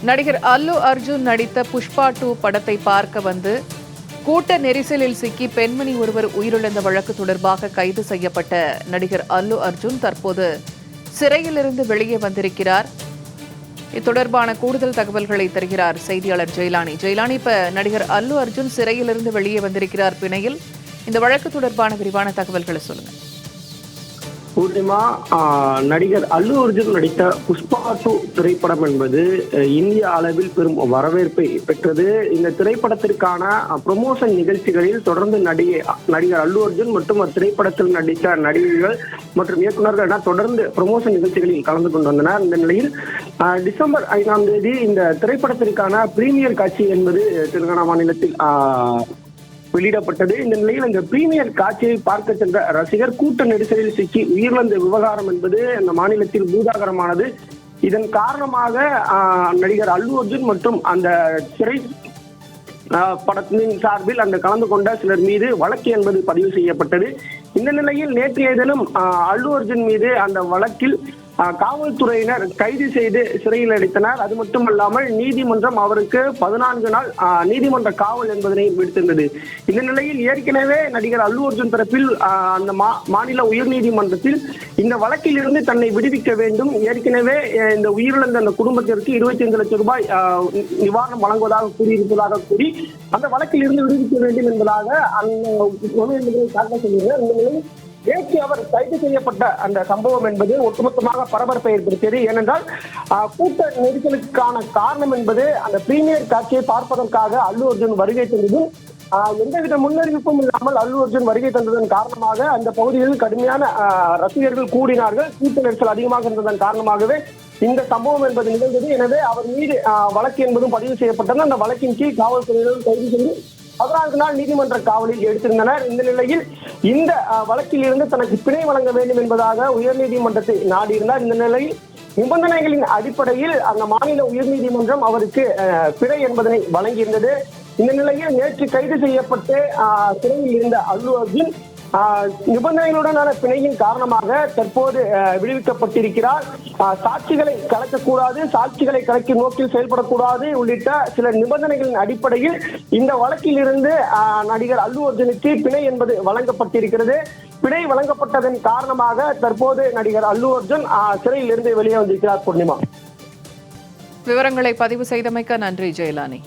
நடிகர் அல்லு அர்ஜுன் நடித்த புஷ்பா 2 படத்தை பார்க்க வந்து கூட்ட நெரிசலில் சிக்கி பெண்மணி ஒருவர் உயிரிழந்த வழக்கு தொடர்பாக கைது செய்யப்பட்ட நடிகர் அல்லு அர்ஜுன் தற்போது சிறையிலிருந்து வெளியே வந்திருக்கிறார். இது தொடர்பான கூடுதல் தகவல்களை தருகிறார் செய்தியாளர் ஜெயலானி. ஜெயலானி, இப்ப நடிகர் அல்லு அர்ஜுன் சிறையிலிருந்து வெளியே வந்திருக்கிறார் பிணையில். இந்த வழக்கு தொடர்பான விரிவான தகவல்களை சொல்லுங்க. பூர்ணிமா, நடிகர் அல்லு அர்ஜுன் நடித்த புஷ்பா 2 திரைப்படம் என்பது இந்திய அளவில் பெரும் வரவேற்பை பெற்றது. இந்த திரைப்படத்திற்கான ப்ரமோஷன் நிகழ்ச்சிகளில் தொடர்ந்து நடிகர் அல்லு அர்ஜுன் மற்றும் திரைப்படத்தில் நடித்த நடிகர்கள் மற்றும் இயக்குநர்கள் என தொடர்ந்து ப்ரமோஷன் நிகழ்ச்சிகளில் கலந்து கொண்டு வந்தனர். இந்த நிலையில் டிசம்பர் 5ஆம் தேதி இந்த திரைப்படத்திற்கான பிரீமியர் காட்சி என்பது தெலுங்கானா மாநிலத்தில் வெளியிடப்பட்டது. இந்த நிலையில் இந்த பிரீமியர் காட்சியை பார்க்க சென்ற ரசிகர் கூட்ட நெரிசலில் சிக்கி உயிரிழந்த விவகாரம் என்பது அந்த மாநிலத்தில் பூதாகரமானது. இதன் காரணமாக நடிகர் அல்லு அர்ஜுன் மற்றும் அந்த திரை படத்தின் சார்பில் அந்த கலந்து கொண்ட சிலர் மீது வழக்கு என்பது பதிவு செய்யப்பட்டது. இந்த நிலையில் நேற்றைய தினம் அல்லு அர்ஜுன் மீது அந்த வழக்கில் காவல்துறையினர் கைது செய்து சிறையில் அடைத்தனர். அது மட்டுமல்லாமல் நீதிமன்றம் அவருக்கு 14 நாள் நீதிமன்ற காவல் என்பதனை விடுத்திருந்தது. இந்த நிலையில் ஏற்கனவே நடிகர் அல்லு அர்ஜுன் தரப்பில் அந்த மாநில உயர்நீதிமன்றத்தில் இந்த வழக்கில் இருந்து தன்னை விடுவிக்க வேண்டும், ஏற்கனவே இந்த உயிரிழந்த அந்த குடும்பத்திற்கு 25 லட்சம் ரூபாய் நிவாரணம் வழங்குவதாக கூறியிருப்பதாக கூறி அந்த வழக்கில் இருந்து விடுவிக்க வேண்டும் என்பதாக அந்த தாக்கல் செய்கிறார். இந்த நிலையில் நேற்று அவர் கைது செய்யப்பட்ட அந்த சம்பவம் என்பது ஒட்டுமொத்தமாக பரபரப்பை ஏற்படுத்தியது. ஏனென்றால் கூட்ட நெரிசலுக்கான காரணம் என்பது அந்த பிரீமியர் காட்சியை பார்ப்பதற்காக அல்லு அர்ஜுன் வருகை தந்ததும் எந்தவித முன்னறிவிப்பும் இல்லாமல் அல்லு அர்ஜுன் வருகை தந்ததன் காரணமாக அந்த பகுதியில் கடுமையான ரசிகர்கள் கூடினார்கள். கூட்ட நெரிசல் அதிகமாக இருந்ததன் காரணமாகவே இந்த சம்பவம் என்பது நிகழ்ந்தது. எனவே அவர் மீது வழக்கு என்பதும் பதிவு செய்யப்பட்டது. அந்த வழக்கின் கீழ் காவல்துறையினர் கைது செய்து 14 நாள் நீதிமன்ற காவலில் எடுத்திருந்தனர். இந்த நிலையில் இந்த வழக்கில் இருந்து தனக்கு பிணை வழங்க வேண்டும் என்பதாக உயர்நீதிமன்றத்தை நாடியிருந்தார். இந்த நிலையில் நிபந்தனைகளின் அடிப்படையில் அந்த மாநில உயர்நீதிமன்றம் அவருக்கு பிணை என்பதனை வழங்கியிருந்தது. இந்த நிலையில் நேற்று கைது செய்யப்பட்டு சிறையில் இருந்த அல்லு அர்ஜுன் நிபந்தனைகளுடனான பிணையின் காரணமாக தற்போது விடுவிக்கப்பட்டிருக்கிறார். சாட்சிகளை கலைக்கக்கூடாது, சாட்சிகளை கலைக்கும் நோக்கில் செயல்படக்கூடாது உள்ளிட்ட சில நிபந்தனைகளின் அடிப்படையில் இந்த வழக்கில் இருந்து நடிகர் அல்லு அர்ஜுனுக்கு பிணை என்பது வழங்கப்பட்டிருக்கிறது. பிணை வழங்கப்பட்டதன் காரணமாக தற்போது நடிகர் அல்லு அர்ஜுன் சிறையில் இருந்து வெளியே வந்திருக்கிறார். பூர்ணிமா, விவரங்களை பதிவு செய்தமைக்க நன்றி ஜெயலானி.